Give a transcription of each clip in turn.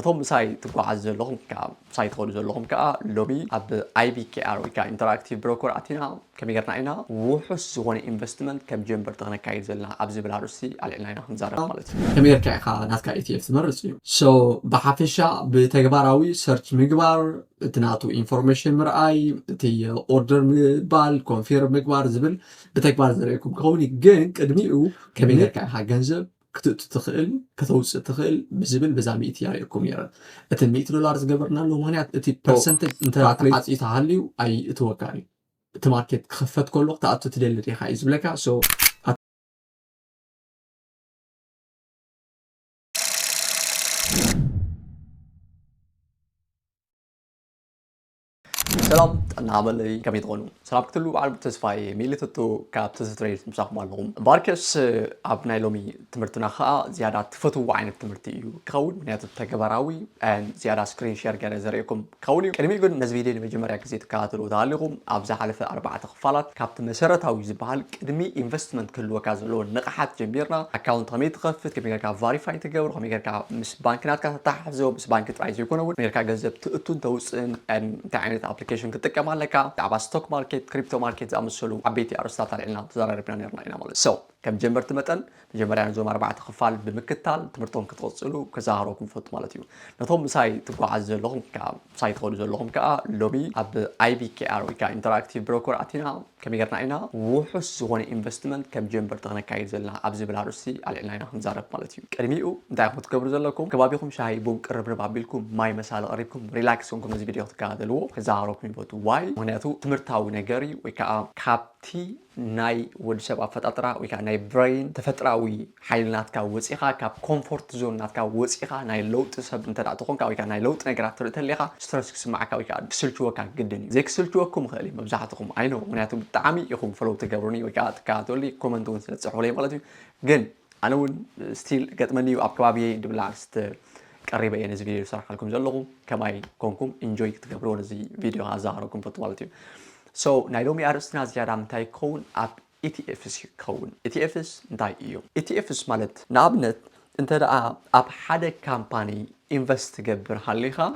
نتوم ساي تقعد زلهم ساي تقول زلهم لوبي أب IBKR وكا interactive broker أتينا كم يقرنا إنا وحس زغوني investment كم جنبر تغنى كايد زلنا أبزي بالعروسي على إننا نزارة مالتي كم يركع خا ناس كا ETF تمرسيو so بحفشة بتجبراوي search مقبار تناتو information مرأي تي order بال confirm مقبار زبل بتجبر زريكم كوني جن قدميو كم يركع خا جنزب تخيل كتوصل تخيل بزبل بزعمي ياريكم يرى اتن $100 زقبرنا له مهنيات اتي برسنتج انت عطي تعليو اي اتوقعي تماركت خفت كل وقت عطو تدل ريحة يزبلكا سو سلام أنا عملي كم يتغنوا سلام كتلو على بتسفاي ميلي تتو كاب تسو تريدز مساق مالهم باركس أبناء لومي تمرتنا خاء زيادة تفتو عين التمرتي كون من هذا التجبراوي and زيادة سكرين شير جالي زريكم كوني كلمة يقول نزفيدي نمجمع ركزي تكاتلو دالهم أبزا حالة 4 تخفالات كابت مسارة أو يزبال كدمي investment كل وكازلون نقحات جميرنا أكاونت غمي تخفت كمية كا فاريفاي تجور كمية كا مس بانكنات كا تحفظه بس بانك رايز يكونوا كمية كا جذب تأتون توصل and تعينت application كتك مالك تعب ستوك ماركت كريبتو ماركت أمسلو عبيتي أرستات على إلنا تزارر بنانيرنا إنا مالك so كم جنبرت مثلا جنبر يعني زوم 4 تخفال بمكتال تمرتهم كتوصلوا كزهروكم فوت مالتيو نتوم ساي تقعد زلهم ساي تقول زلهم لوبي أب IBKR وكا interactive broker أتينا كم يقرنا إنا وحس زغوني investment كم جنبر تغنى كايد زلنا أبزي بالعروسي على إنا نزارب مالتيو كريميو دايما تكبر زلكم كبابيكم شاي بوم قرب ربابيلكم ماي مسال قريبكم ريلاكس كونكم نزي فيديو تكادلو كزهروكم فوت واي مهنياتو تمرتاوي نجاري وكا كابتي ناي ودسب أفترة وكا ناي برين تفتراوي حيلنات كا وسيخا كاب كومفورت زون نات كا وسيخا ناي لوت سب انت دعتكم كا وكا ناي لوت نجرات ترتليخا ستريس كسمعك وكا كسلتوا كا جدني زي كسلتوكم خلي مبزحتكم عينو مناتو بالتعامي يخون فلو تجبروني وكا تكاتولي كومنتون تسحوا لي مالتي جن أنا ون ستيل قدمني وأبكبابي دبلاكست قريبة يعني زي فيديو صراحة لكم زلهم كما كونكم انجوي تجبرون زي فيديو هزاركم فطوالتي so نايلومي أرسنا زيادة متاي كون أب ETFs كون ETFs نتاي إيو ETFs مالت نابنت انت دا أب حدا كامباني invest تجبر حاليها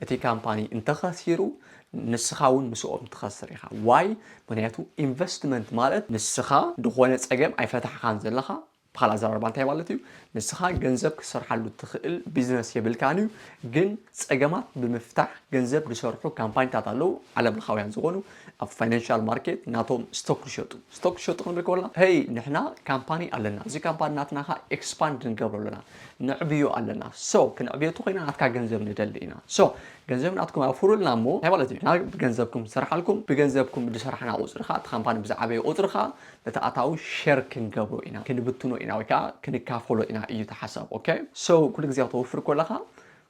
اتي كامباني انت خسيرو نسخاون مسؤول تخسريها واي منياتو investment مالت نسخا دخوانة أجمع أي فتح خان زلها بخلا زرار بانتاي مالتيو نسخا جنزب كسر حلو تخيل بيزنس يبل كانوا جن أجمعات بمفتاح جنزب بيشرحوا كامباني تعطلو على بالخويان زغونو فاينانشال ماركت ناتهم ستوك شوتو قلنا بقولنا هي نحنا كامباني علنا زي كامباني ناتنا خا اكسباند نقبل لنا نعبيو علنا سو كنعبيو تخينا ناتكا جنزب ندلينا سو جنزب ناتكم أفرو لنا مو هاي والله تيجي بجنزبكم سرح لكم بجنزبكم بدي سرحنا أوزرخا كامباني بزعبي أوزرخا نتأتاو شركة نقبلو إنا كنبتونو إنا وكا كنكافلو إنا إيو تحسب أوكي سو كل جزء توفر كلها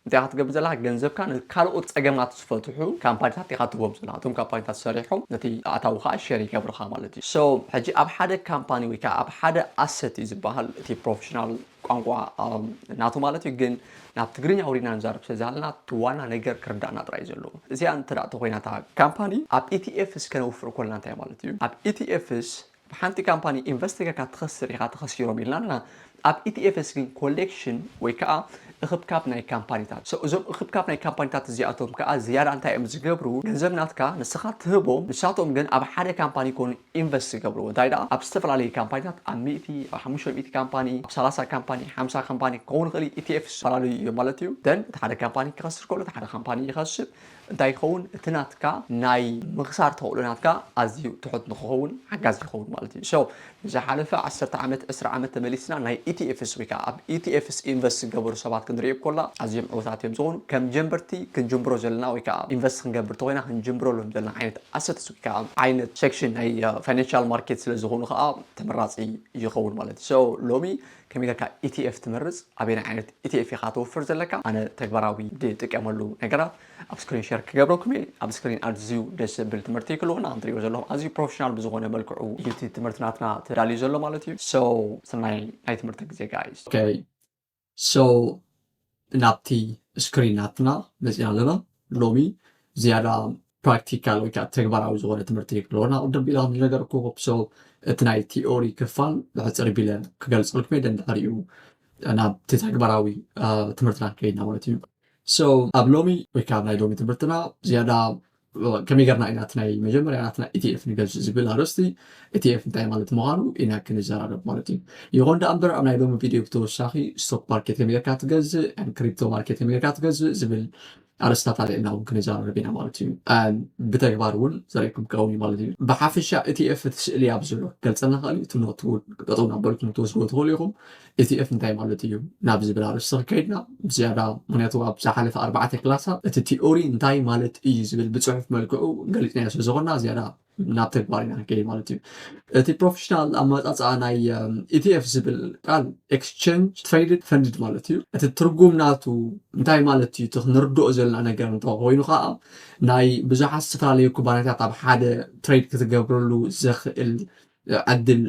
انت هتجيب زلها جنزب كان كالوت أجمعات تفتحوا كامبانيات يخاطبهم زلاتهم كامبانيات تسرحهم نتي أتوقع الشركة برخا مالتي so حجي أب حدا كامباني ويكا أب حدا asset يزبها تي بروفيشنال قانقوا ناتو مالتي جن نابتغرين أورينا نزارب سزالنا توانا نجار كردانا ترايزلو زي أنت رأتو هنا تا كامباني أب ETFs كانوا وفر كلنا تا مالتي أب ETFs بحانتي كامباني إنفستيجا كتخسر يخاطخسيرو ميلنا أب ETFs كن collection ويكا اخبكاب ناي كامبانيتات سو زوم اخبكاب ناي كامبانيتات زياتهم كا زياده انت ام زغبرو گنزبناتكا نسخات تهبو نشاتهم جن اب حدا كامباني كون انفست زغبرو دايدا اب استفلالي كامبانيتات اميتي 500 كامباني 30 كامباني 50 كامباني كون غلي ETF استفلالي مالتيو دن حدا كامباني كخسر كله حدا كامباني يخسر انت يخون تناتكا ناي مخسار تقولناتكا ازيو تحط نخون حجاز يخون مالتي سو اذا حلفه 10 عامات اسرع عامات تمليسنا ناي ETFs ويكا اب ETFs انفست زغبرو سبات كنريب كلها عزيم عوثاتهم زون كم جنبرتي كنجنبرو زلنا ويكا انفست كنجبر توينا كنجنبرو لهم زلنا عينت اسيتس ويكا عينت سيكشن هي فاينانشال ماركتس لزغونو خا تمرصي يخون مالتي سو لومي كمية كا ETF تمرز أبينا عينت ETF يخاطو فرز لك أنا تكبراوي دي تكملوا نجرا أبسكرين شير كجبروكمي أبسكرين أرزيو دس بالتمرتي كلهم عن طريق زلهم أزي بروفيشنال بزغونة بالكعو يوتي تمرتناتنا تدالي زلهم مالتي so سمعي هاي تمرتك زي guys okay so نابتي سكريناتنا مزيالنا لومي زيادة براكتيكال وكا تكبراوي زغونة تمرتي كلهم قدام بلا نجر كوب so اتناي تيوري كفال لحصر بلا كجلس لكم يدن داريو أنا تتكبراوي تمرتنا كينا مالتي So ኣብ ሎሚ ወይ ከዓ ናይ ሎሚ ትምህርትና ዝያዳ ከመይ ጌርና ኢና እቲ ናይ መጀመርያ ናትና ETF ንገልፅ ዝብል ኣርእስቲ ETF እንታይ ማለት ምዃኑ ኢና ክንዘራረብ ማለት እዩ ይኹን ዳ እምበር ኣብ ናይ ሎሚ ቪድዮ ብተወሳኺ ስቶክ ማርኬት ከመይ ጌርካ ትገዝእ ክሪፕቶ ማርኬት ከመይ ጌርካ ትገዝእ ዝብል ኣርእስታት ኣልዒልና እውን ክንዘራረብ ኢና ማለት እዩ ብተግባር እውን ዘርእየኩም ከውን ማለት እዩ ብሓፈሻ ETF እቲ ስእሊ ኣብ ዘሎ ገልፀልና ክእል እዩ ትኖት ጠጠው ናበልኩም ትወስድዎ ትኽእሉ ኢኹም ETF እንታይ ማለት እዩ ናብ ዝብል ኣርእስቲ ከይድና ብዝያዳ ምክንያቱ ኣብ ዝሓለፈ 4 ክላሳት እቲ ቲኦሪ እንታይ ማለት እዩ ዝብል ብፅሑፍ መልክዑ ገሊፅናዮ ስለ ዝኾንና ዝያዳ ናብ ተግባር ኢና ክንከይድ ማለት እዩ እቲ ፕሮፌሽናል ኣመፃፅኣ ናይ ETF ዝብል ቃል ኤክስቼንጅ ትሬድድ ፈንድድ ማለት እዩ እቲ ትርጉም ናቱ እንታይ ማለት እዩ ክንርድኦ ዘለና ነገር እንተኾ ኮይኑ ከዓ ናይ ብዙሓት ዝተፈላለዩ ኩባንያታት ኣብ ሓደ ትሬድ ክትገብረሉ ዘኽእል ዕድል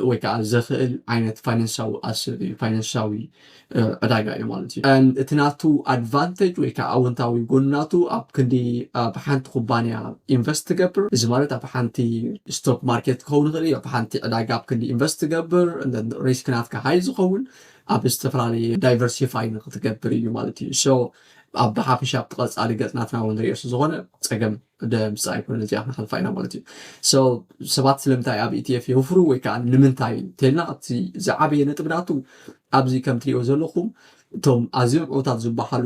ወይ ከዓ ዘኽእል ዓይነት ፋይናንሳዊ ኣሰብ እዩ ፋይናንሳዊ ዕዳጋ እዩ ማለት እዩ እቲ ናቱ ኣድቫንቴጅ ወይ ከዓ ኣወንታዊ ጎናቱ ኣብ ክንዲ ኣብ ሓንቲ ኩባንያ ኢንቨስት ትገብር እዚ ማለት ኣብ ሓንቲ ስቶክ ማርኬት ክኸውን ይኽእል እዩ ኣብ ሓንቲ ዕዳጋ ኣብ ክንዲ ኢንቨስት ትገብር ሪስክ ናትካ ሃይ ዝኸውን ኣብ ዝተፈላለየ ዳይቨርሲፋይ ንክትገብር እዩ ማለት እዩ ሶ ኣብ ብሓፈሻ ብተቐፃሊ ገፅናትና እውን ንሪኦ ስለዝኾነ ፀገም ደምፂ ኣይኮነን እዚኣ ክንሓልፋ ኢና ማለት እዩ ሶ ሰባት ስለምንታይ ኣብ ETF የውፍሩ ወይ ከዓ ንምንታይ እንተልና እቲ ዝዓበየ ነጥብ ናቱ ኣብዚ ከም ትሪኦ ዘለኹም እቶም ኣዝዮም ዕዉታት ዝበሃሉ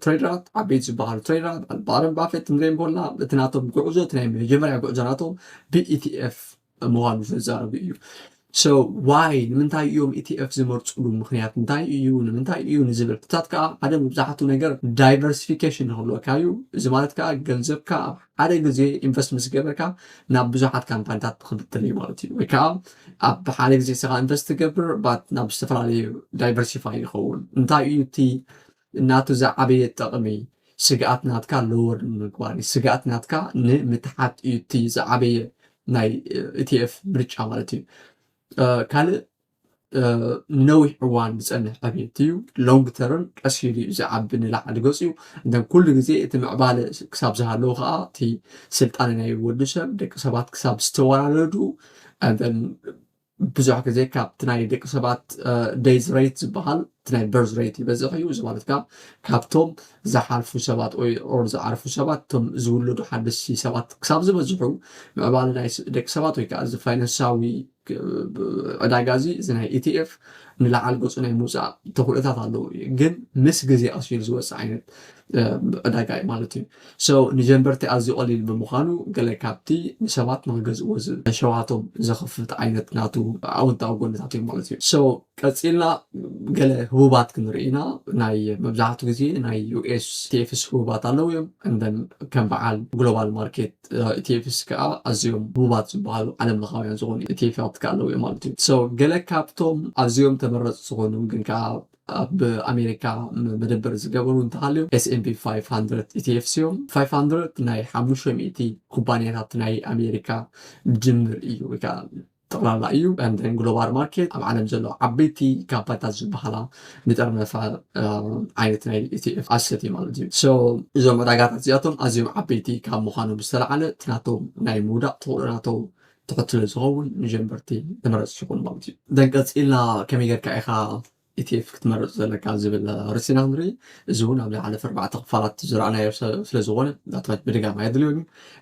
ትሬደራት ዓበይቲ ዝበሃሉ ትሬደራት ባረን ባፌት ንሪኦም ከለና እቲ ናቶም ጉዕዞ እቲ ናይ መጀመርያ ጉዕዞ ናቶም ብETF ምዃኑ ዝዛረቡ እዩ So why ንምንታይ እዮም ETF ዝመርፅሉ ምክንያት እንታይ እዩ ንምንታይ እዩ ንዝብል ፍታት ከዓ ሓደ መብዛሕትኡ ነገር ዳይቨርሲፊኬሽን ንክህልወካ እዩ እዚ ማለት ከዓ ገንዘብካ ኣብ ሓደ ግዜ ኢንቨስት ምስ ገበርካ ናብ ብዙሓት ካምፓኒታት ክትብል እዩ ማለት እዩ ወይ ከዓ ኣብ ሓደ ግዜ ስኻ ኢንቨስት ትገብር ባት ናብ ዝተፈላለዩ ዳይቨርሲፋይ ይኸውን እንታይ እዩ እቲ እናቱ ዝዓበየ ጥቕሚ ስግኣት ናትካ ሎወር ንምግባር ስግኣት ናትካ ንምትሓት እዩ እቲ ዝዓበየ ናይ ETF ምርጫ ማለት እዩ ካልእ ነዊሕ እዋን ዝፀንሕ ዕብየት እዩ ሎንግ ተርም ቀስ ኢሉ ዝዓቢ ንላዕሊ ገፅ እዩ እንደን ኩሉ ግዜ እቲ ምዕባለ ክሳብ ዝሃለዉ ከዓ እቲ ስልጣነ ናይ ወዲ ሰብ ደቂ ሰባት ክሳብ ዝተወላለዱ እንደን ብዙሕ ግዜ ካብቲ ናይ ደቂ ሰባት ዴይዝ ሬት ዝበሃል እቲ ናይ በርዝ ሬት ይበዝሕ እዩ እዚ ማለት ከዓ ካብቶም ዝሓልፉ ሰባት ኦር ዝዓርፉ ሰባት እቶም ዝውለዱ ሓደስቲ ሰባት ክሳብ ዝበዝሑ ምዕባለ ናይ ደቂ ሰባት ወይ ከዓ እዚ ፋይናንሳዊ ዕዳጋ እዚ እዚ ናይ ETF ንላዕሊ ገፁ ናይ ምውፃእ ተኽእሎታት ኣለዎ ግን ምስ ግዜ ቀስ ኢሉ ዝወፅእ ዓይነት ዕዳጋ እዩ ማለት እዩ ሶ ንጀንበርቲ ኣዝዩ ቀሊል ብምዃኑ ገለ ካብቲ ንሰባት ንክገዝእዎ ሸውሃቶም ዘኽፍት ዓይነት ናቱ ኣወንታዊ ጎነታት እዩ ማለት እዩ ሶ ቀፂልና ገለ ህቡባት ክንርኢ ኢና ናይ መብዛሕትኡ ግዜ ናይ US ETFs ህቡባት ኣለዉ እዮም እንደን ከም በዓል ግሎባል ማርኬት ETFs ከዓ ኣዝዮም ህቡባት ዝበሃሉ ዓለም ለኻውያን ዝኾኑ ETFs ከዓ ኣለዉ እዮም ማለት እዩ ሶ ገለ ካብቶም ኣዝዮም ተመረፅቲ ዝኾኑ ግን ከዓ ኣብ ኣሜሪካ መደበር ዝገበሩ እንተሃልዩ S&P 500 ETFs እዮም 500 ናይ 500 ኩባንያታት ናይ ኣሜሪካ ድምር እዩ ወይ ከዓ ጠቕላላ እዩ እንደን ግሎባል ማርኬት ኣብ ዓለም ዘሎ ዓበይቲ ካምፓኒታት ዝበሃላ ንጠርነፋ ዓይነት ናይ ETF ኣሰት እዩ ማለት እዩ ሶ እዞም ዕዳጋታት እዚኣቶም ኣዝዮም ዓበይቲ ካብ ምዃኑ ብዝተለዓለ እቲ ናቶም ናይ ምውዳቕ ተኽእሎ ናቶም ትሑት ስለ ዝኸውን ንጀንበርቲ ተመረፅቲ ይኹኑ ማለት እዩ ደን ቀፂልና ከመይ ጌርካ ኢኻ ETF ክትመርፅ ዘለካ ዝብል ርሲና ንርኢ እዚ እውን ኣብ ዝሓለፈ 4 ክፋላት ዝረኣናዮ ስለዝኾነ ዳትማት ብድጋሚ ኣየድልዮን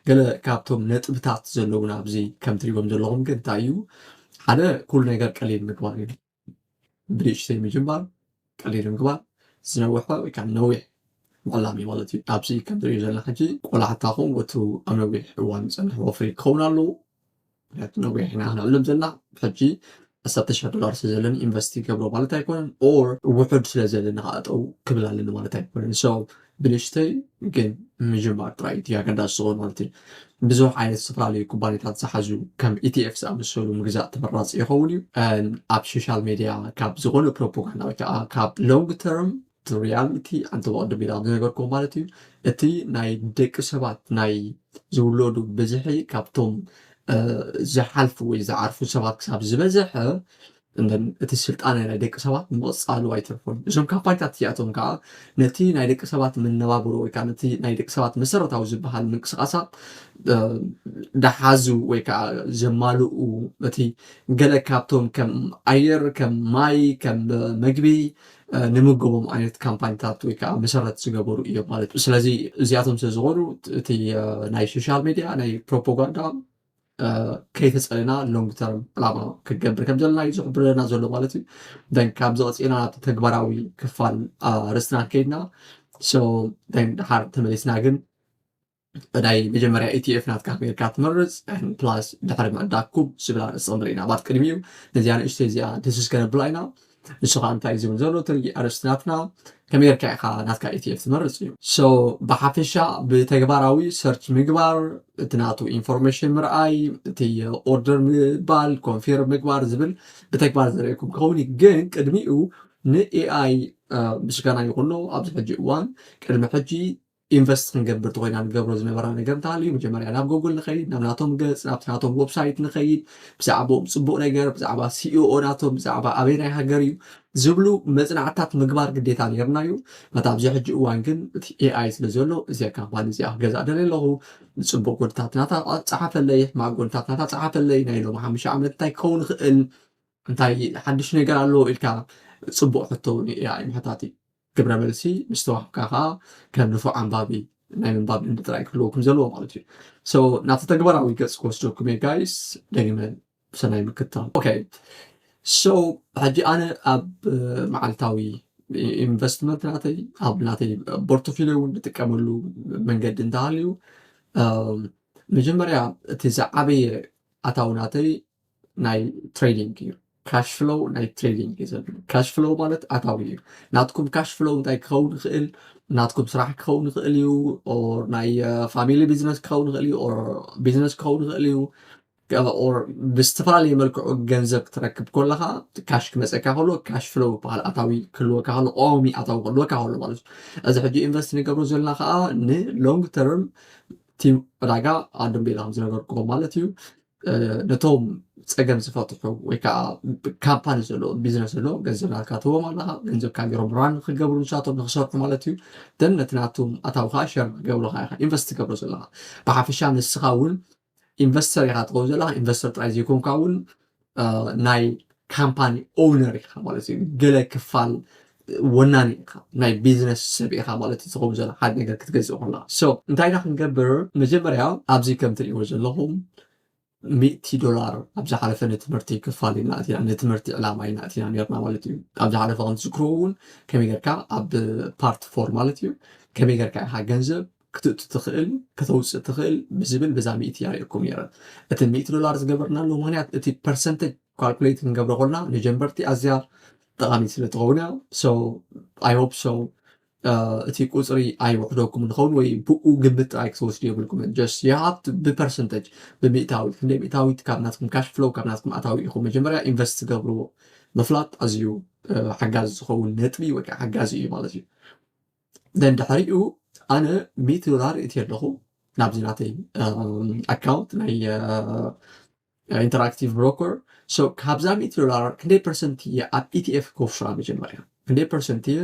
ገለ ካብቶም ነጥብታት ዘለውና ኣብዚ ከም ትሪእዎም ዘለኹም ግን እንታይ እዩ ሓደ ኩሉ ነገር ቀሊል ምግባር እዩ ብንእሽተይ ምጅማር ቀሊል ምግባር ዝነውሐ ወይ ከዓ ነዊሕ ምዕላም እዩ ማለት እዩ ኣብዚ ከም ትሪእዩ ዘለና ሕጂ ቆላሕታኹም ወቱ ኣብ ነዊሕ እዋን ዝፀንሕ ወፍሪ ክኸውን ኣለዎ ምክንያቱ ነዊሕ ኢና ክንዕልም ዘለና ሕጂ $10,000 ስለዘለኒ ኢንቨስት ይገብሮ ማለት ኣይኮነን ኦር ውሑድ ስለዘለኒ ካኣጠው ክብል ኣለኒ ማለት ኣይኮነን ሶ ብንእሽተይ ግን ምጅማር ጥራይ እቲ ኣገዳሲ ዝኾን ማለት እዩ ብዙሕ ዓይነት ዝተፈላለዩ ኩባንያታት ዝሓዙ ከም ETF ዝኣመሰሉ ምግዛእ ተመራፂ ይኸውን እዩ ኣብ ሶሻል ሚድያ ካብ ዝኾነ ፕሮፓጋንዳ ወይ ከዓ ካብ ሎንግ ተርም ሪያሊቲ ኣንተ ብቅድም ኢላ ዝነገርኩም ማለት እዩ እቲ ናይ ደቂ ሰባት ናይ ዝውለዱ ብዝሒ ካብቶም ዝሓልፉ ወይ ዝዓርፉ ሰባት ክሳብ ዝበዝሐ እቲ ስልጣነ ናይ ደቂ ሰባት ምቕፃሉ ኣይተርፎን እዞም ካምፓኒታት እዚኣቶም ከዓ ነቲ ናይ ደቂ ሰባት መነባብሮ ወይ ከዓ ነቲ ናይ ደቂ ሰባት መሰረታዊ ዝበሃል ምንቅስቃሳት ዳሓዙ ወይ ከዓ ዘማልኡ እቲ ገለ ካብቶም ከም ኣየር ከም ማይ ከም መግቢ ንምገቦም ዓይነት ካምፓኒታት ወይ ከዓ መሰረት ዝገበሩ እዮም ማለት እዩ ስለዚ እዚኣቶም ስለዝኾኑ እቲ ናይ ሶሻል ሚድያ ናይ ፕሮፓጋንዳ ከይተፀለና ሎንግ ተርም ዕላማ ክገብር ከም ዘለና እዩ ዝሕብረና ዘሎ ማለት እዩ ደን ካብዚ ቀፂልና ናብቲ ተግባራዊ ክፋል ርስትና ከይድና ድሓር ተመሊስና ግን ናይ መጀመርያ ኢቲኤፍ ናትካ ጌርካ ትመርፅ ፕላስ ድሕሪ ምዕዳግኩም ዝብላ ንፅምር ኢና ባት ቅድሚኡ ነዚኣ ንእሽተይ እዚኣ ድስስ ከነብላ ኢና ንሱ ከዓ እንታይ እዩ ዝብል ዘሎ ትርጊ ኣርስናትና ከመይ ጌርካ ኢኻ ናትካ ኢቲኤፍ ትመርፅ እዩ ብሓፈሻ ብተግባራዊ ሰርች ምግባር እቲ ናቱ ኢንፎርሜሽን ምርኣይ እቲ ኦርደር ምባል ኮንፊርም ምግባር ዝብል ብተግባር ዘርእየኩም ክኸውን ግን ቅድሚኡ ንኤኣይ ምስጋና ይኹኖ ኣብዚ ሕጂ እዋን ቅድሚ ሕጂ ኢንቨስት ክንገብር ተኮይና ንገብሮ ዝነበራ ነገር እንተሃልዩ መጀመርያ ናብ ጎግል ንኸይድ ናብ ናቶም ገፅ ናብቲ ናቶም ዌብሳይት ንኸይድ ብዛዕባኦም ፅቡቅ ነገር ብዛዕባ ሲኢኦ ናቶም ብዛዕባ ኣበይ ናይ ሃገር እዩ ዝብሉ መፅናዕትታት ምግባር ግዴታ ነርና እዩ በታ ኣብዚ ሕጂ እዋን ግን እቲ ኤኣይ ስለ ዘሎ እዚኣ ካምፓኒ እዚኣ ክገዛእ ደልየ ኣለኹ ፅቡቅ ጎድታት ናታ ፀሓፈለይ ሕማቅ ጎድታት ናታ ፀሓፈለይ ናይ ሎሚ 5 ዓመት እንታይ ክኸውን ይኽእል እንታይ ሓድሽ ነገር ኣሎ ኢልካ ፅቡቅ ሕቶ ንኤኣይ ምሕታት እዩ ግብረ መልሲ ምስተዋህብካ ከዓ ከም ንፉዕ ኣንባቢ ናይ ምንባብ ልምዲ ጥራይ ክህልወኩም ዘለዎ ማለት እዩ ናቲ ተግባራዊ ገፅ ክወስደኩም እየ ጋይስ ደጊመ ብሰናይ ምክትታል ሕጂ ኣነ ኣብ መዓልታዊ ኢንቨስትመንት ናተይ ኣብ ናተይ ፖርቶፊልዮ እውን ንጥቀመሉ መንገዲ እንተሃልዩ መጀመርያ እቲ ዝዓበየ ኣታዊ ናተይ ናይ ትሬዲንግ እዩ ካሽ ፍሎው ናይ ትሬዲንግ እዩ ዘሎ ካሽ ፍሎው ማለት ኣታዊ እዩ ናትኩም ካሽ ፍሎው እንታይ ክኸውን ይኽእል ናትኩም ስራሕ ክኸውን ይኽእል እዩ ኦር ናይ ፋሚሊ ቢዝነስ ክኸውን ይኽእል እዩ ኦር ቢዝነስ ክኸውን ይኽእል እዩ ኦር ብዝተፈላለየ መልክዑ ገንዘብ ክትረክብ ከለካ ካሽ ክመፀካ ከሎ ካሽ ፍሎው በሃል ኣታዊ ክህልወካ ከሎ ቋሚ ኣታዊ ክህልወካ ከሎ ማለት እዩ እዚ ሕጂ ኢንቨስት ንገብሮ ዘለና ከዓ ንሎንግ ተርም ቲም ዕዳጋ ኣድንቤላ ከም ዝነበርኩም ማለት እዩ ነቶም ፀገም ዝፈትሑ ወይ ከዓ ካምፓኒ ዘሎ ቢዝነስ ዘሎ ገንዘብ ናትካ ትቦም ኣለካ ገንዘብካ ገይሮም ራን ክገብሩ ንሳቶም ንክሰርሑ ማለት እዩ ደን ነቲ ናቶም ኣታዊ ከዓ ሸር ክገብሩካ ኢኻ ኢንቨስት ትገብሮ ዘለካ ብሓፈሻ ንስኻ እውን ኢንቨስተር ኢኻ ትኸውን ዘለካ ኢንቨስተር ጥራይ ዘይኮንካ እውን ናይ ካምፓኒ ኦውነር ኢኻ ማለት እዩ ገለ ክፋል ወናኒ ኢኻ ናይ ቢዝነስ ሰብ ኢኻ ማለት እዩ ትኸውን ዘለካ ሓደ ነገር ክትገዝእ ከለካ እንታይ ኢና ክንገብር መጀመርያ ኣብዚ ከም ትሪእዎ ዘለኹም $100 ኣብ ዝሓለፈ ንትምህርቲ ክፋል ኢና ኣቲና ንትምህርቲ ዕላማ ኢና ኣቲና ነርና ማለት እዩ ኣብ ዝሓለፈ ከም ትዝክርዎ እውን ከመይ ጌርካ ኣብ ፓርት 4 ማለት እዩ ከመይ ጌርካ ኢኻ ገንዘብ ክትእቱ ትኽእል ከተውፅእ ትኽእል ብዝብል በዛ 100 የርእየኩም ነይረ እቲ $100 ዝገበርናሉ ምክንያት እቲ ፐርሰንቴጅ ካልኩሌት ክንገብሮ ከለና ንጀንበርቲ ኣዝያ ጠቃሚት ስለትኸውን እያ ኣይ ሆፕ እቲ ቁፅሪ ኣይውሕደኩም ንኸውን ወይ ብኡ ግምት ጥራይ ክትወስዱ የብልኩም ጀስት የሃብት ብፐርሰንቴጅ ብምእታዊ ክንደይ ምእታዊት ካብ ናትኩም ካሽ ፍሎው ካብ ናትኩም ኣታዊ ኢኹም መጀመርያ ኢንቨስት ትገብርዎ ምፍላጥ ኣዝዩ ሓጋዚ ዝኸውን ነጥቢ ወይ ከዓ ሓጋዚ እዩ ማለት እዩ ደን ድሕሪኡ ኣነ $100 እቲ ኣለኹ ናብዚ ናተይ ኣካውንት ናይ ኢንተራክቲቭ ብሮከር ካብዛ $100 ክንደይ ፐርሰንት እየ ኣብ ኢቲኤፍ ከውፍራ መጀመርያ ክንደይ ፐርሰንት እየ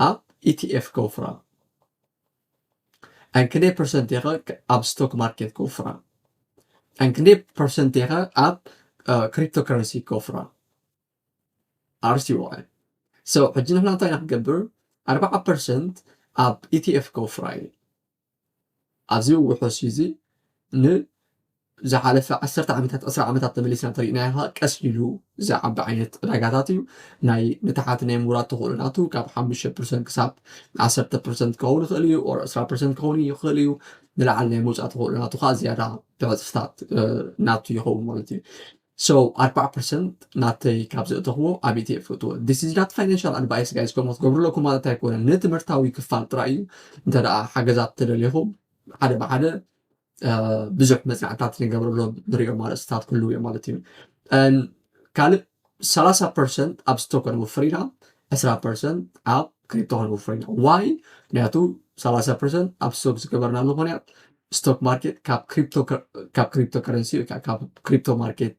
ኣብ ETF كوفرة أن كني برسنتيغا أب ستوك ماركت كوفرة أن كني برسنتيغا أب كريبتو كرنسي كوفرة RCY حجينا هنا نطينا نقبر 4% أب ETF كوفرة أزيو وحوسيزي زحالف 10 ዓመታት 10 ዓመታት ተመሊስና ተሪእናይኻ ቀስ ኢሉ ዝዓቢ ዓይነት ዕዳጋታት እዩ ናይ ንታሓቲ ናይ ምውራድ ተኽእሎናቱ ካብ 5% ክሳብ 10% ክኸውን ይኽእል እዩ ኦር 20% ክኸውን ይኽእል እዩ ንላዕሊ ናይ መውፃእ ተኽእሎናቱ ከዓ ዝያዳ ብዕፅፍታት ናቱ ይኸውን ማለት እዩ 4% ናተይ ካብ ዘእተኽዎ ኣብ ETF እትዎ this is not financial advice guys ከምኡ ትገብሩ ለኩም ማለት ኣይኮነን ንትምህርታዊ ክፋል ጥራይ እዩ እንተደኣ ሓገዛት ተደልየኹም ሓደ ብሓደ ብዙሕ መፅናዕትታት ንገብረሎም ንሪኦም ኣርእስታት ኩሉ እዮም ማለት እዩ ካልእ 30% ኣብ ስቶክ ክንወፍር ኢና 20% ኣብ ክሪፕቶ ክንወፍር ኢና ዋይ ምክንያቱ 30% ኣብ ስቶክ ዝገበርናሉ ምክንያት ስቶክ ማርኬት ካብ ክሪፕቶ ከረንሲ ወይ ካብ ክሪፕቶ ማርኬት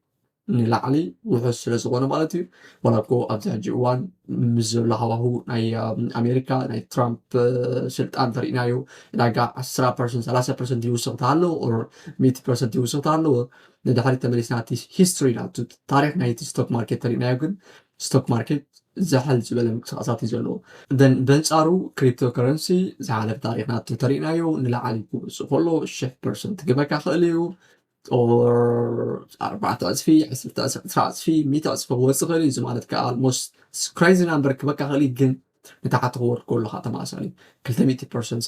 ንላዕሊ ውሑስ ስለ ዝኾነ ማለት እዩ ዋላኮ ኣብዚ ሕጂ እዋን ምስ ዘሎ ሃዋህው ናይ ኣሜሪካ ናይ ትራምፕ ስልጣን ተሪእናዮ ዕዳጋ 10% 30% ይውስኽ ተሃለዎ ኦር 100% ይውስኽ ተሃለዎ ንድሕሪ ተመሊስና እቲ ሂስትሪ ናቱ ታሪክ ናይቲ ስቶክ ማርኬት ተሪእናዮ ግን stock market زحل زبالة مقصاصات يزلو then بنصارو كريبتو كرنسي زعلب تاريخنا ترينايو نلعب كله 6% تجيبك خليو or 14 10 في 100 وصغلي زمانت كالموست crazy number كبك خلي جن نتاعتور كل خاطر ما سالي كل 100%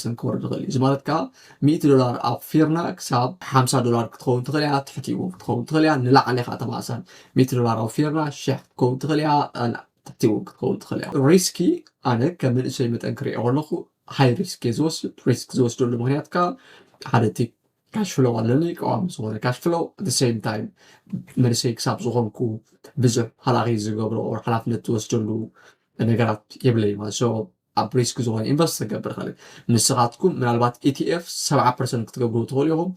600% كور غلي زمانت كا $100 أو فيرنا كسب $5 كتكون تغليها تحتيو كتكون تغليها نلع عليه خاطر ما سالي $100 أو فيرنا شح كتكون تغليها أنا تحتيو كتكون تغليها ريسكي أنا كمل شيء متأكري أغلقه هاي ريسك زوس ريسك زوس دول مهنيات كا حدتي cash flow علني أو مصور cash flow at the same time مرسي كسب زغمكو بزح حلاقي قبله أو حلاف نتوس جلو ነገራት የብለይ ማለት ሶ ኣብ ሪስክ ዝኾነ ኢንቨስት ተገብር ኸለ ንስኻትኩም ምናልባት ETF 70% ክትገብሩ ትኽእሉ ኢኹም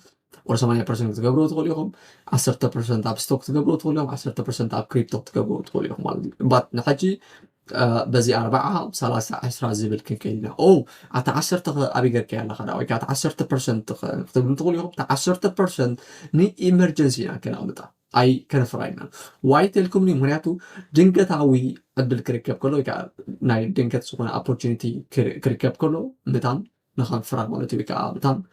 ወር 80% ክትገብሩ ትኽእሉ ኢኹም 10% ኣብ ስቶክ ክትገብሩ ትኽእሉ ኢኹም 10% ኣብ ክሪፕቶ ክትገብሩ ትኽእሉ ኢኹም ማለት እዩ ባት ንሕጂ በዚ 40 30 10 ዝብል ክንከይድና ኣታ 10 ኣበይ ገርካ ያላ ኸዳ ወይ ከዓ 10% ክትገብሩ ትኽእሉ ኢኹም 10% ንኢመርጀንሲ ኢና ከነቕምጣ أي كان فراينا وايت الكومني مهنياتو دينكتاوي عدل كريكاب كله كا ناي دينكت سوكونا opportunity كريكاب كله متان نخان فراغ مالتي بكا متان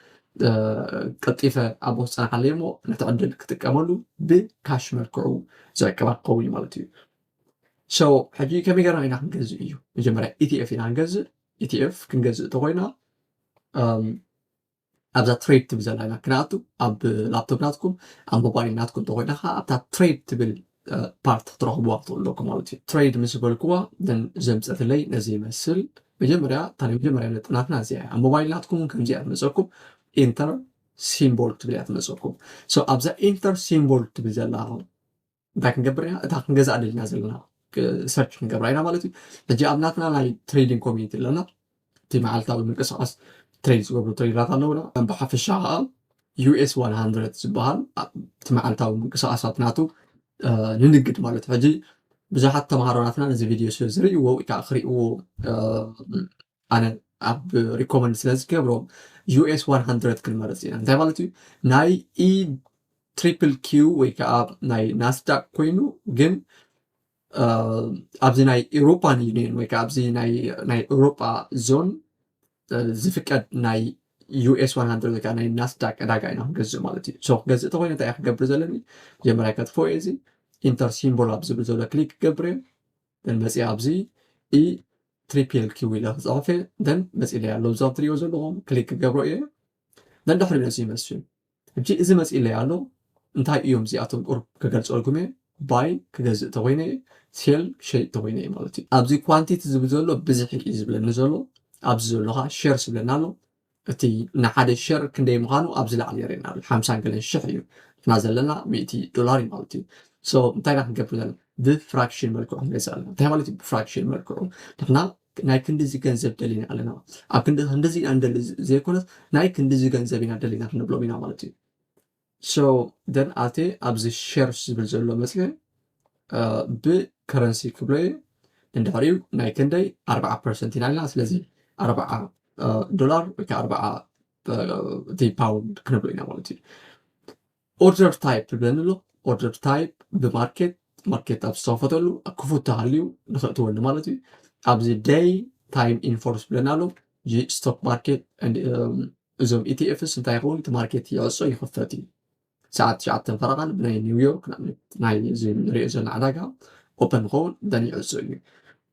قطيفة أبو سنة حليمو نتعدل كتكاملو بكاش مركعو زي كبار قوي مالتي سو حجي كمي قرأينا هنجزء إيو مجمرة ETF هنجزء ETF كنجزء تغوينا أبدا تريد تبزل هاي مكناتو أب لابتوب ناتكم أب موبايل ناتكم تغيناها أبدا تريد تبل بارت تروحوا وقت لكم مالتي تريد مسبل كوا دن زمت أثلي نزي مسل بجمرة تاني بجمرة نتناتنا زي أب موبايل ناتكم كم زي أتمسكم إنتر سيمبول تبل أتمسكم سو أبدا إنتر سيمبول تبزل لها داكن جبرها داكن جزء اللي نازلنا سيرش نجبرينا مالتي تجي أبناتنا لاي تريدينج كوميونتي لنا تي معلتا بالمقصاص تريدز قبل تريدات اللونا بحف الشاعة US 100 زبال تمعلتاو منقصاصات ناتو ننقد مالت فجي بزاحات تمهاروناتنا نزي فيديو سيزري وإكا أخريقو أنا أب ريكومند سلازي كبرو US 100 كلمة رزينا انتهي مالتو ناي تريبل كيو وإكا ناي ناسداك كوينو جن أبزي ناي إيروبان يونين وإكا أبزي ناي إيروبا زون زفكت ناي US 100 كان ناي ناسداك أداقا إنهم جزء مالتي سو جزء طوينة تايح قبر زلني جمرا كتفو إيزي إنتر سيمبول أبزي بزولا كليك قبري دن بس أبزي إي تريبل كيو إلا زعفة دن بس إلي علو زعف تريو زلهم كليك قبرو إيه دن دحر نسي مسجن بجي إذا مس إلي علو انتهي يوم زي أتون قرب كجلس ألقمي باي كجزء طوينة سيل شيء طوينة مالتي أبزي كوانتيتي زبزولو بزحي إزبلن نزولو أبزولوها شير سبلنالو أتي نحد الشير كندي مغانو أبزل على يرينالو 50 قلن شحيو نازل لنا $100 مالتي سو انتاي راح نقبل لنا بفراكشن مركو نزالنا انتاي مالتي بفراكشن مركو نحنا ناي كندزي جنزب دلينا علينا أب كندزي عندل زي كونت ناي كندزي جنزبينا دلينا نبلو بينا مالتي سو دن أتي أبزي الشير سبلزلو مثلا بكرنسي كبلي نداريو ناي كندي 4% نايلنا سلازي $4 وكا 4 دي باوند كنبلينا مالتي اوردر تايب تبلنلو اوردر تايب بماركت ماركت اب صوفتلو اكفو تهاليو نخطو مالتي ابزي داي تايم انفورس بلنالو جي ستوك ماركت اند زوم ETFs انتاي يقول ماركت يوصو يخفتي ساعات شعات فرغان بناي نيويورك ناي زي ريزن عداقا اوبن غول داني يوصو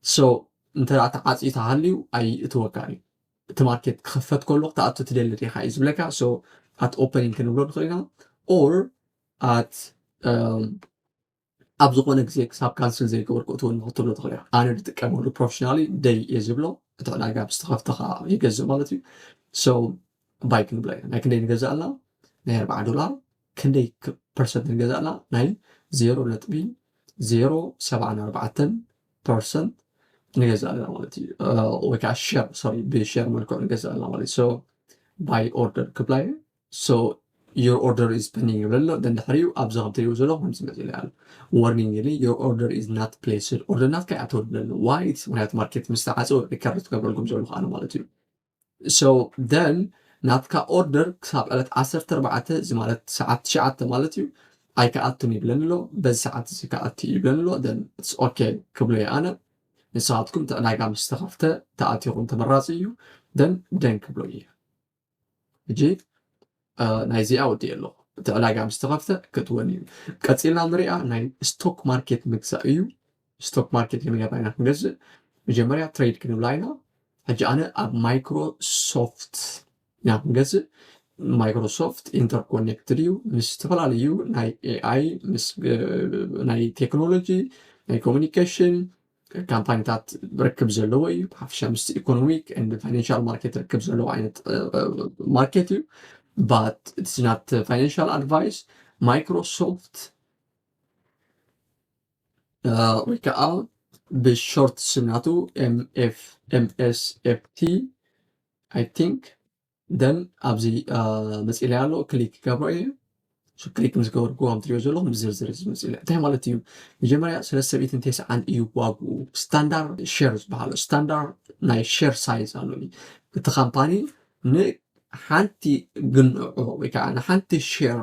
سو انت تعاطي تهاليو اي اتوكاري تماركت خفت كل وقت أتو تدل ريحة إزبلكا so at opening كنقول خلينا or at أبزقونك زيك ساب كانسل زيك وركوتون نحطلو تخليها أنا نتكلم بروفيشنالي داي يزبلو أتوقع قاب استخفتها يجزء مالتي so باي كنبلاي لكن داي نجزء لنا ناي $4 كن داي percent نجزء لنا ناي 0.074% نجزء لنا مالتي وكا شير سوري بشير مالكو نجزء لنا مالتي so buy order كبلاي so your order is pending يبلل دن دحريو أبزغم تريو زلو هم سمعت لي warning لي your order is not placed order not كأتو لل why ونهاية ماركت مستعصو ريكارد قبلكم زلو خانو مالتي so then not كا order كساب قالت 10 4 زمالت ساعات شعات مالتي ኣይከኣቱን ይብለንሎ በዚ ሰዓት እዚ ከኣቱ ይብለንሎ then it's okay ክብሎ ኣነ ንስኻትኩም ዕዳጋ ምስ ተኸፍተ ተኣትኹም ተመራፂ እዩ then ደን ክብሎ እየ እጂ ናይዚኣ ወዲ ኣለኹ እቲ ዕዳጋ ምስ ተኸፍተ ክትወን እዩ ቀፂልና ንሪኣ ናይ ስቶክ ማርኬት ምግዛእ እዩ ስቶክ ማርኬት ክንገባ ኢና ክንገዝእ መጀመርያ ትሬድ ክንብላ ኢና ሕጂ ኣነ ኣብ ማይክሮሶፍት ኢና ክንገዝእ ማይክሮሶፍት ኢንተርኮኔክትድ እዩ ምስ ዝተፈላለዩ ናይ ኤአይ ምስ ናይ ቴክኖሎጂ ናይ ኮሚኒኬሽን ካምፓኒታት ርክብ ዘለዎ እዩ ብሓፈሻ ምስ ኢኮኖሚክ ኤንድ ፋይናንሻል ማርኬት ርክብ ዘለዎ ዓይነት ማርኬት እዩ but it's not financial advice ማይክሮሶፍት ወይ ከዓ ብሾርት ስምናቱ MSFT I think then ኣብዚ መፂለ ያለው ክሊክ ገብሮ እየ ክሊክ ምስ ገበርኩ ከም ትሪኦ ዘለኹም ዝርዝር መፂለ እንታይ ማለት እዩ መጀመርያ 390 እዩ ዋግኡ ስታንዳርድ ሼር ዝበሃሉ ስታንዳርድ ናይ ሼር ሳይዝ ኣሎ እቲ ካምፓኒ ንሓንቲ ግንዑ ወይ ከዓ ንሓንቲ ሼር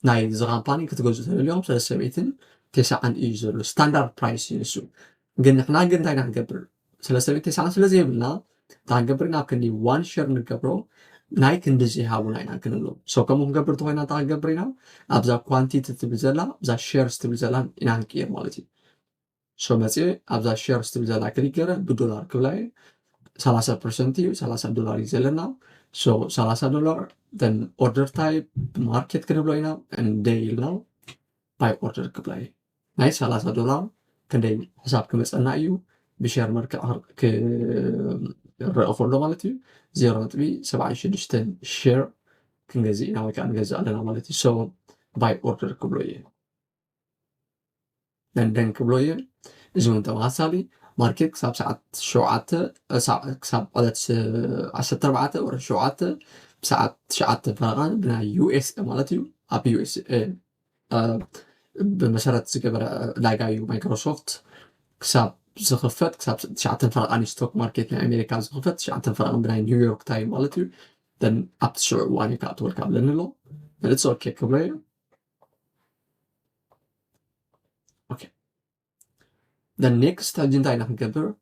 ናይ እዚ ካምፓኒ ክትገዝኡ ተደልዮም 390 እዩ ዘሎ ስታንዳርድ ፕራይስ እዩ ንሱ ግን ንሕና ግን እንታይ ኢና ክንገብር 390 ስለዘይብልና እንታይ ክንገብር ናብ ክንዲ 1 ሼር ንገብሮ ናይ ክንዲ ዘይሃቡና ኢና ክንብሎ ከምኡ ክንገብር እንተኮይና እንታይ ክንገብር ኢና ኣብዛ ኳንቲቲ ትብል ዘላ ኣብዛ ሼርስ ትብል ዘላ ኢና ክንቅይር ማለት እዩ መፅአ ኣብዛ ሼርስ ትብል ዘላ ክሊክ ገይረ ብዶላር ክብላ 30% እዩ $30 እዩ ዘለና $30 then order type market ክንብሎ ኢና day ኢልና by order ክብላ ናይ $30 ክንደይ ሕሳብ ክመፀና እዩ ብሼር መልክዕ ክረአ ከሎ ማለት እዩ 0.76 ሼር ክንገዝእ ኢና ወይ ከዓ ንገዝእ ኣለና ማለት እዩ ባይ ኦርደር ክብሎ እየ ደን ክብሎ እየ እዚ እውን ተመሳሳሊ ማርኬት ክሳብ ሰዓት 7 ክሳብ ዕለት 14 ወር 7 ሰዓት 9 ፈረቓን ብናይ USA ማለት እዩ ኣብ USA بمسارات زكبر لاقايو مايكروسوفت كسب زخفت كسب شعتن فرق عن ستوك ماركت من أمريكا زخفت شعتن فرق من نيويورك تايم مالتيو then أبتشع واني كاتور كابلن له it's okay كبري okay then next أجندة نحكبر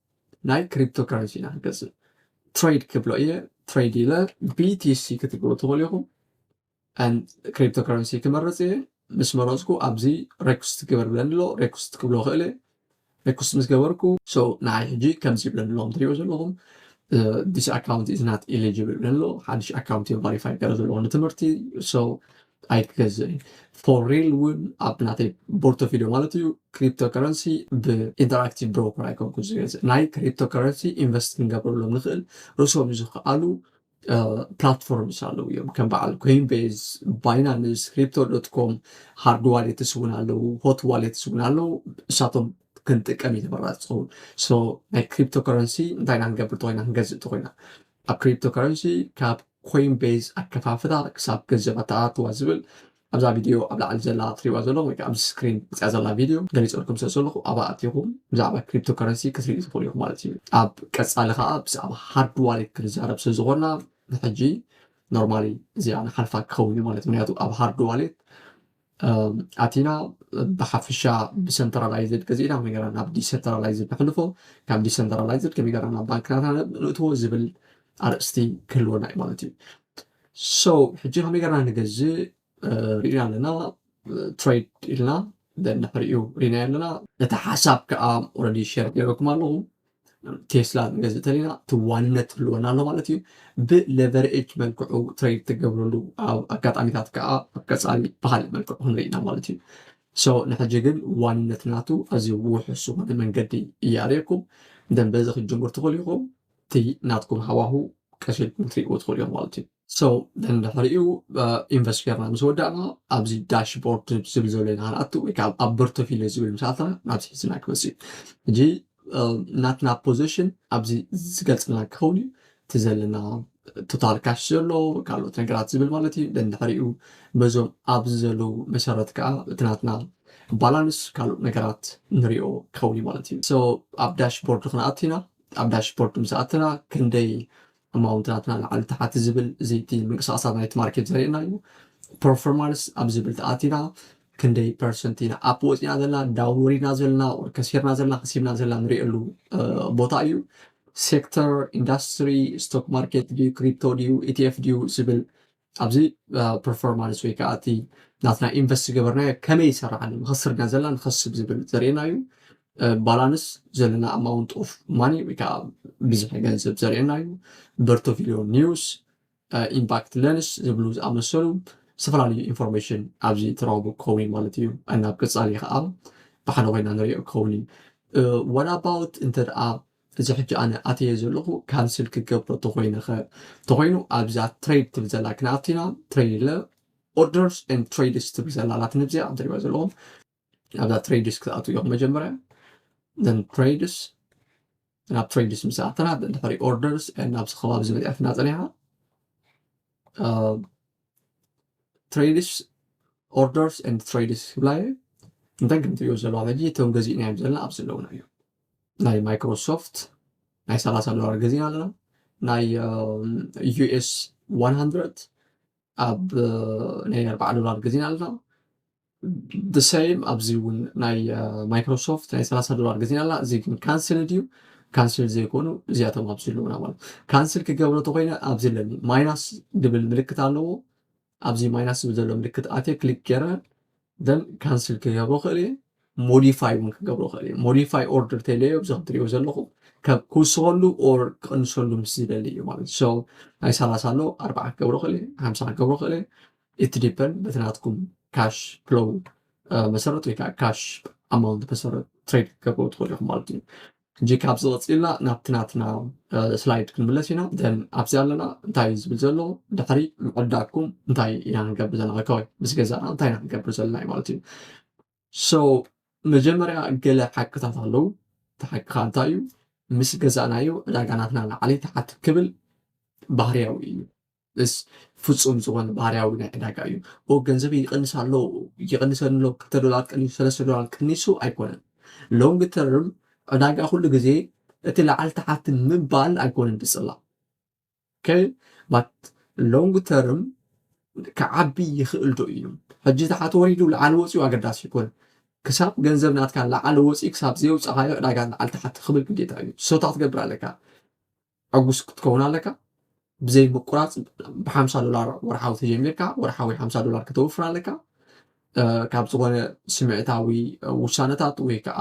ناي كريبتو كرنسي نحكسر trade كبلوية trade إلى BTC كتقول تقوليهم and crypto currency كمرزة مسمارسكو أبزي ريكوست كبر بلنلو ريكوست كبلو خيله ريكوست مسكبركو so ناي هجي كم زي بلنلو مدريو زلهم this account is not eligible بلنلو حدش account verify كرزلو نتمرتي so I guess for real win أبناتي بورتفوليو مالتيو crypto currency بinteractive broker أيكون كوزيز ناي crypto currency investing قبله نخل رسوم يزخ قالو platforms አለው ከም በዓል ኮይንበይዝ ባይናንስ crypto.com ሃርድ ዋሌት ስውን አለው ሆት ዋሌት ስውን አለው እሳቶም ክንጥቀም የተመረጽ so ናይ ክሪፕቶ ከረንሲ እንታይ ናንገብር ተኮይና ንገዝእ ተኮይና ኣብ ክሪፕቶ ከረንሲ ካብ ኮይንበይዝ ኣከፋፍታ ክሳብ ገንዘባትኣትዋ ዝብል ኣብዛ ቪድዮ ኣብ ላዕሊ ዘላ ትሪእዋ ዘለኹም ወይ ከዓ ኣብ ስክሪን ፅያ ዘላ ቪድዮ ገሊፀልኩም ስለዘለኹ ኣብኣ ኣትኹም ብዛዕባ ክሪፕቶ ከረንሲ ክትሪኡ ትኽእሉ ኢኹም ማለት እዩ ኣብ ቀፃሊ ከዓ ብዛዕባ ሃርድ ዋሌት ክንዛረብ ስለዝኾና ሕጂ ኖርማሊ እዚኣ ንሓልፋ ክኸውን እዩ ማለት ምክንያቱ ኣብ ሃርድ ዋሌት ኣቲና ብሓፍሻ ብሰንትራላይዝድ ገዚእና ከመይ ጌርና ናብ ዲሰንትራላይዝድ ንሕልፎ ካብ ዲሰንትራላይዝድ ከመይ ጌርና ናብ ባንክናትና ንእትዎ ዝብል ኣርእስቲ ክህልወና እዩ ማለት እዩ ሶ ሕጂ ከመይ ጌርና ንገዝእ ሪእና ኣለና ትሬድ ኢልና ንሕሪኡ ሪእና ኣለና ነቲ ሓሳብ ከዓ ኦልሬዲ ሼር ገይረኩም ኣለኹ ቴስላ ንገዝእ ተለና ትዋንነት ህልወና ኣሎ ማለት እዩ ብሌቨሬጅ መልክዑ ትሬድ ትገብረሉ ኣብ ኣጋጣሚታት ከዓ ኣብ ቀፃሊ ብካሊእ መልክዑ ክንርኢና ማለት እዩ ሶ ንሕጂ ግን ዋንነት ናቱ ኣዝዩ ውሕስ ዝኾነ መንገዲ እያርየኩም ደን በዚ ክጅምር ትኽእሉ ኢኹም እቲ ናትኩም ሃዋሁ ቀሲልኩም ትሪእዎ ትኽእሉ ኢኹም ማለት እዩ ሶ ደን ድሕሪኡ ኢንቨስት ጌርና ምስ ወዳእና ኣብዚ ዳሽቦርድ ዝብል ዘሎ ኢና ክንኣቱ ወይ ከዓ ኣብ ፖርቶፊልዮ ዝብል ምሳኣትና ናብዚ ሒዝና ክመፅእ ሕጂ ናትና ፖዚሽን ኣብዚ ዝገልፅልና ክኸውን እዩ እቲ ዘለና ቶታል ካሽ ዘሎ ካልኦት ነገራት ዝብል ማለት እዩ ደን ድሕሪኡ በዞም ኣብዚ ዘለው መሰረት ከዓ እቲ ናትና ባላንስ ካልኦት ነገራት ንሪኦ ክኸውን እዩ ማለት እዩ ሶ ኣብ ዳሽቦርድ ክንኣቱ ኢና ኣብ ዳሽቦርድ ምስ ኣትና ክንደይ ኣማውንትናትና ላዕሊ ታሕቲ ዝብል እዚ እቲ ምንቅስቃሳት ናይቲ ማርኬት ዘርእየና እዩ ፐርፎርማንስ ኣብ ዝብል ተኣቲና ክንደይ ፐርሰንት ኢና ኣፕ ወፂና ዘለና ዳውንሎድና ዘለና ከሲርና ዘለና ከሲብና ዘለና ንሪእሉ ቦታ እዩ ሴክተር ኢንዳስትሪ ስቶክ ማርኬት ድዩ ክሪፕቶ ድዩ ኢቲኤፍ ድዩ ዝብል ኣብዚ ፐርፎርማንስ ወይ ከዓ እቲ ናትና ኢንቨስት ገበርናዮ ከመይ ይሰርሓሉ ንኸስርና ዘለና ንኸስብ ዝብል ዘርእየና እዩ ባላንስ ዘለና ኣማውንት ኦፍ ማኒ ወይ ከዓ ብዙሕ ገንዘብ ዘርእየና እዩ በርቶፊሊዮ ኒውስ ኢምፓክት ለንስ ዝብሉ ዝኣመሰሉ ዝተፈላለዩ ኢንፎርሜሽን ኣብዚ ትረኽቡ ክኸውን ማለት እዩ ናብ ቀፃሊ ከዓ ብሓደ ኮይና ንሪኦ ክኸውን እዩ what about እንተ ደኣ እዚ ሕጂ ኣነ ኣትየ ዘለኹ ካንስል ክገብሮ ተኮይኑ ኣብዛ ትሬድ ትብል ዘላ ክንኣትና ትሬድ ለ ኦርደርስ ኤንድ ትሬድስ ትብል ዘላ ላትንብዚኣ ትሪእዋ ዘለኹም ኣብዛ ትሬድስ ክትኣቱ ኢኹም መጀመርያ then trades ናብ ትሬድስ ምስ ኣተና ድሕሪ ኦርደርስ ናብዚ ከባቢ ዝመፅያትና ፀኒሓ ትሬድስ ኦርደርስ ኤንድ ትሬድስ ክብላየ እንታይ ክንትሪኦ ዘለዋ ሕጂ እቶም ገዚእናዮም ዘለና ኣብ ዘለውና እዩ ናይ ማይክሮሶፍት ናይ $30 ገዚእና ኣለና ናይ ዩኤስ 100 ኣብ ናይ $4 ገዚእና ኣለና the same ኣብዚ እውን ናይ ማይክሮሶፍት ናይ $30 ገዚእና ኣለና እዚ ግን ካንስል ድዩ ካንስል ዘይኮኑ እዚኣቶም ኣብ ዘለውና ማለት ካንስል ክገብሮ ተኮይነ ኣብዚ ለኒ ማይናስ ድብል ምልክት ኣለዎ ኣብዚ ማይናስ ዝብል ዘሎ ምልክት ኣትየ ክሊክ ገይረ then ካንስል ክገብሮ ክእል እየ ሞዲፋይ እውን ክገብሮ ክእል እየ ሞዲፋይ ኦርደር ተለዮ ብዚ ክትሪኦ ዘለኹም ካብ ክውስኸሉ ኦር ክቅንሰሉ ምስ ዝደሊ እዩ ማለት ሶ ናይ 30 ኣሎ 40 ክገብሮ ክእል እየ 50 ክገብሮ ክእል እየ it depend በትናትኩም ካሽ ፍሎው መሰረት ወይ ከዓ ካሽ ኣማውንት መሰረት ትሬድ ክገብሮ ትኽእሉ ኢኹም ማለት እዩ እንጂ ካብዚ ቀፂልና ናብቲ ናትና ስላይድ ክንምለስ ኢና then ኣብዚ ኣለና እንታይ ዝብል ዘሎ ድሕሪ ምዕዳግኩም እንታይ ኢና ክንገብር ዘለና ከወይ ምስ ገዛእና እንታይ ኢና ክንገብር ዘለና እዩ ማለት እዩ ሶ መጀመርያ ገለ ሓቅታት ኣለዉ እቲ ሓቂኻ እንታይ እዩ ምስ ገዛእናዮ ዕዳጋ ናትና ላዕሊ ታሕቲ ክብል ባህርያዊ እዩ እስ ፍፁም ዝኾነ ባህርያዊ ናይ ዕዳጋ እዩ ገንዘብ ይቕንስ ኣሎ ይቕንሰኒ ኣሎ $2 ቀኒሱ $3 ቀኒሱ ኣይኮነን ሎንግ ተርም ዕዳጋ ኩሉ ግዜ እቲ ላዕሊ ታሕቲ ምባል ኣይኮነን ድፅላ ባት ሎንግ ተርም ክዓቢ ይኽእል ዶ እዩ ሕጂ ታሕቲ ወሪዱ ላዕሊ ወፂኡ ኣገዳሲ ይኮነ ክሳብ ገንዘብ ናትካ ላዕሊ ወፂኡ ክሳብ ዘውፅኻዮ ዕዳጋ ላዕሊ ታሕቲ ክብል ግዴታ እዩ ሶታ ክትገብር ኣለካ ዕጉስ ክትከውን ኣለካ ብዘይ ምቁራፅ ብ$50 ወርሓዊ ተጀሚርካ ወርሓዊ $50 ከተወፍር ኣለካ ካብ ዝኾነ ስምዕታዊ ውሳነታት ወይ ከዓ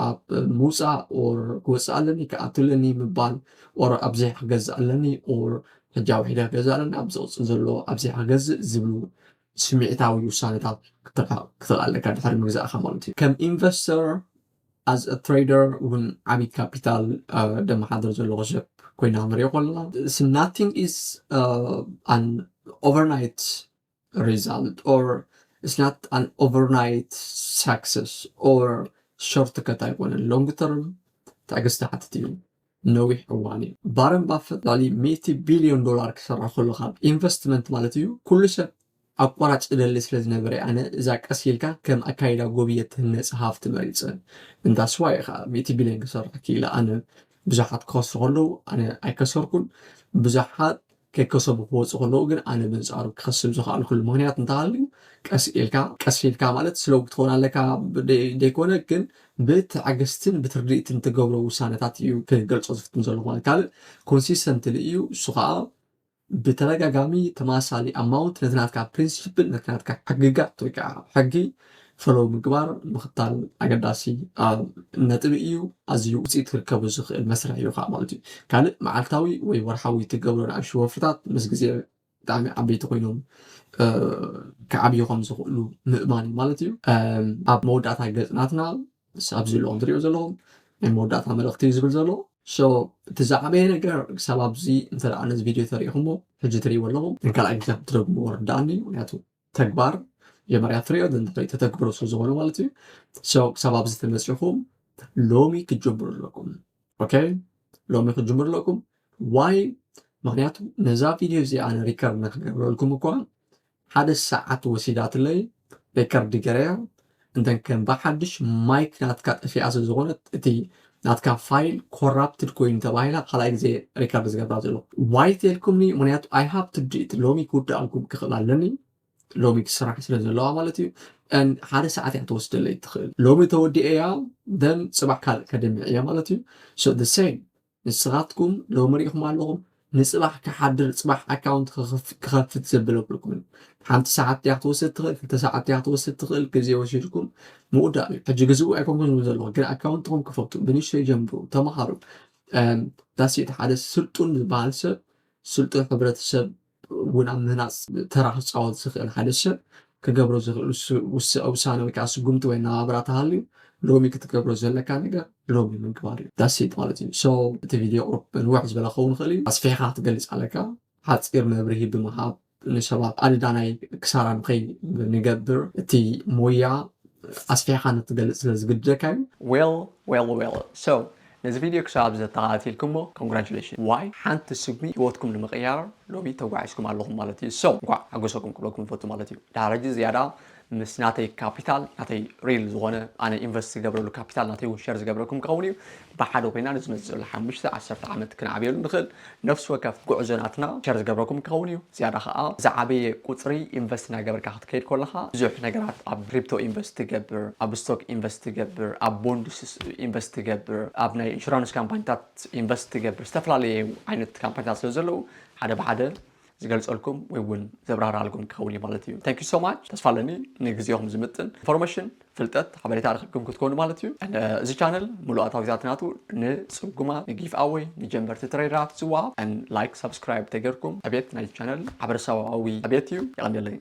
ምውፃእ ኦር ክወፅእ ኣለኒ ክኣትለኒ ምባል ኦር ኣብዘይ ክገዝእ ኣለኒ ኦር ሕጃዊ ሒደ ክገዝእ ኣለኒ ኣብዚ ቅፅል ዘሎ ኣብዘይ ክገዝእ ዝብሉ ስምዕታዊ ውሳነታት ክትኽእል ኣለካ ድሕሪ ምግዛእኻ ማለት እዩ ከም ኢንቨስተር as a trader እውን ዓብይ ካፒታል ደመሓደር ዘለዎ ሰብ ኮይና ንሪኦ ከለና nothing is an overnight result or it's not an overnight success or shortcut ኣይኮነን long term ትዕግስቲ ሓትት እዩ ነዊሕ እዋን እዩ ባረን ባፈት ላዕሊ $100 ቢልዮን ክሰርሕ ከሎ ካብ ኢንቨስትመንት ማለት እዩ ኩሉ ሰብ ኣቋራጭ ደሊ ስለ ዝነበረ ኣነ እዛ ቀስ ኢልካ ከም ኣካይዳ ጎብየት ትህነፅ ሃፍቲ መሪፀ እንዳስዋ ኢኻ $100 ቢልዮን ክሰርሕ ክኢለ ኣነ ብዙሓት ክኸስሩ ከለዉ ኣነ ኣይከሰርኩን ብዙሓት ከይከሰቡ ክወፅእ ከለዉ ግን ኣነ ብንፃሩ ክኸስብ ዝኽኣሉ ኩሉ ምክንያት እንተሃልዩ ቀስ ኢልካ ማለት ስለው ክትኾን ኣለካ ደይኮነ ግን ብትዕግስትን ብትርድኢትን ትገብሮ ውሳነታት እዩ ክገልፆ ዝፍትን ዘሎ ማለት ካልእ ኮንሲስተንትሊ እዩ እሱ ከዓ ብተደጋጋሚ ተማሳሊ ኣማውንት ነትናትካ ፕሪንሲፕል ነትናትካ ሕግጋት ወይ ከዓ ሕጊ ፈሎው ምግባር ምኽታል ኣገዳሲ ነጥቢ እዩ ኣዝዩ ውፅኢት ክርከቡ ዝኽእል መስርሕ እዩ ከዓ ማለት እዩ ካልእ መዓልታዊ ወይ ወርሓዊ ትገብሮ ንኣሽቱ ወፍርታት ምስ ግዜ ብጣዕሚ ዓበይቲ ኮይኖም ክዓብዩ ከም ዝኽእሉ ምእማን እዩ ማለት እዩ ኣብ መወዳእታ ገፅናትና ኣብዚ ዘለዎም ትሪኦ ዘለኹም ናይ መወዳእታ መልእኽቲ እዩ ዝብል ዘሎ እቲ ዝዓበየ ነገር ክሳብ ኣብዚ እንተ ደኣ ነዚ ቪድዮ ተሪኢኹሞ ሕጂ ትሪእዎ ኣለኹም ንካልኣይ ግዜ ክትደግምዎ ርዳእኒ ምክንያቱ ተግባር መጀመርያ ትሪኦ ድሕሪ ተተግብሮ ስለ ዝኾነ ማለት እዩ ክሳብ ኣብዚ ተመፂኹም ሎሚ ክጅምሩ ኣለኩም ሎሚ ክጅምሩ ኣለኩም ዋይ ምክንያቱ ነዛ ቪድዮ እዚ ኣነ ሪከርድ ንክገብረልኩም እኳ 1 ሰዓት ወሲዳትለይ ሪከርድ ገረያ እንተን ከም ብሓድሽ ማይክ ናትካ ጠፊኣ ስለ ዝኾነት እቲ ናትካ ፋይል ኮራፕትድ ኮይኑ ተባሂላ ካልኣይ ግዜ ሪከርድ ዝገብራ ዘሎ ዋይ ተልኩምኒ ምክንያቱ ኣይ ሃብ ቱ ዱ ኢት ሎሚ ክውዳእ ኣልኩም ክኽእል ኣለኒ ሎሚ ክስራሕ ስለ ዘለዋ ማለት እዩ ان ሓደ ሰዓት እያ ትወስደለይ ትኽእል ሎሚ ተወዲአ እያ ደን ፅባሕ ካልእ ከደምዕ እያ ማለት እዩ so the same ንስኻትኩም ሎሚ ሪኢኹም ኣለኹም ንፅባሕ ክሓድር ፅባሕ ኣካውንት ክኸፍት ዘበለኩልኩም ሓንቲ ሰዓት እያ ክትወስድ ትኽእል 2 ሰዓት እያ ክትወስድ ትኽእል ግዜ ወሲድኩም ምውዳእ እዩ ሕጂ ግዝኡ ኣይኮንኩም ዝብል ዘለኹ ግን ኣካውንትኩም ክፈቱ ብንእሽተይ ጀምሩ ተምሃሩ ዳሲት ሓደ ስልጡን ዝበሃል ሰብ ስልጡን ሕብረተሰብ እውን ኣብ ምህናፅ ተራ ክፃወት ዝኽእል ሓደ ሰብ ክገብሮ ዝኽእል ውሳነ ወይ ከዓ ስጉምቲ ወይ ናብራ ተሃልዩ ሎሚ ክትገብሮ ዘለካ ነገር ሎሚ ምግባር እዩ ዳሲት ማለት እዩ ሶ እቲ ቪድዮ ቁሩብ ንውሕ ዝበለ ክኸውን ይኽእል እዩ ኣስፊሕካ ክትገልፅ ኣለካ ሓፂር መብርሂ ብምሃብ ንሰባት ኣልዳናይ ክሳራ ንኸይንገብር እቲ ሞያ ኣስፊሕካ ንትገልፅ ስለ ዝግደካ እዩ well so ነዚ ቪድዮ ክሳብ ዘተኸታተልኩሞ ኮንግራቹሌሽን ዋይ ሓንቲ ስጉሚ ህይወትኩም ንምቕያር ሎሚ ተጓዒዝኩም ኣለኹም ማለት እዩ ሶ እንኳዕ ሓጎሰኩም ክብለኩም ንፈቱ ማለት እዩ ዳረጂ ዝያዳ ምስ ናተይ ካፒታል ናተይ ሪል ዝኾነ ኣነ ኢንቨስት ዝገብረሉ ካፒታል ናተይ እውን ሸር ዝገብረኩም ክኸውን እዩ ብሓደ ኮይና ንዝመፅእ 5-10 ዓመት ክንዓብየሉ ንኽእል ነፍሲ ወከፍ ጉዕዞናትና ሸር ዝገብረኩም ክኸውን እዩ ዝያዳ ከዓ ዝዓበየ ቁፅሪ ኢንቨስት እናገበርካ ክትከይድ ከለካ ብዙሕ ነገራት ኣብ ክሪፕቶ ኢንቨስት ትገብር ኣብ ስቶክ ኢንቨስት ትገብር ኣብ ቦንድስ ኢንቨስት ትገብር ኣብ ናይ ኢንሹራንስ ካምፓኒታት ኢንቨስት ትገብር ዝተፈላለዩ ዓይነት ካምፓኒታት ስለ ዘለዉ ሓደ ብሓደ ዝገልጸልኩም ወይ እውን ዘብራራልኩም ክኸውን እዩ ማለት እዩ ታንክ ዩ ሶ ማች ተስፋለኒ ንግዚኹም ዝምጥን ኢንፎርሜሽን ፍልጠት ሓበሬታ ረኺብኩም ክትኮኑ ማለት እዩ እዚ ቻነል ሙሉእ ኣታዊታት ናቱ ንፅጉማ ንጊፍ ኣዌይ ንጀመርቲ ትሬደራት ዝወሃብ ላይክ ሰብስክራይብ ተገርኩም ዕብየት ናይ ቻነል ማሕበረሰባዊ ዕብየት እዩ ይቐንደለይ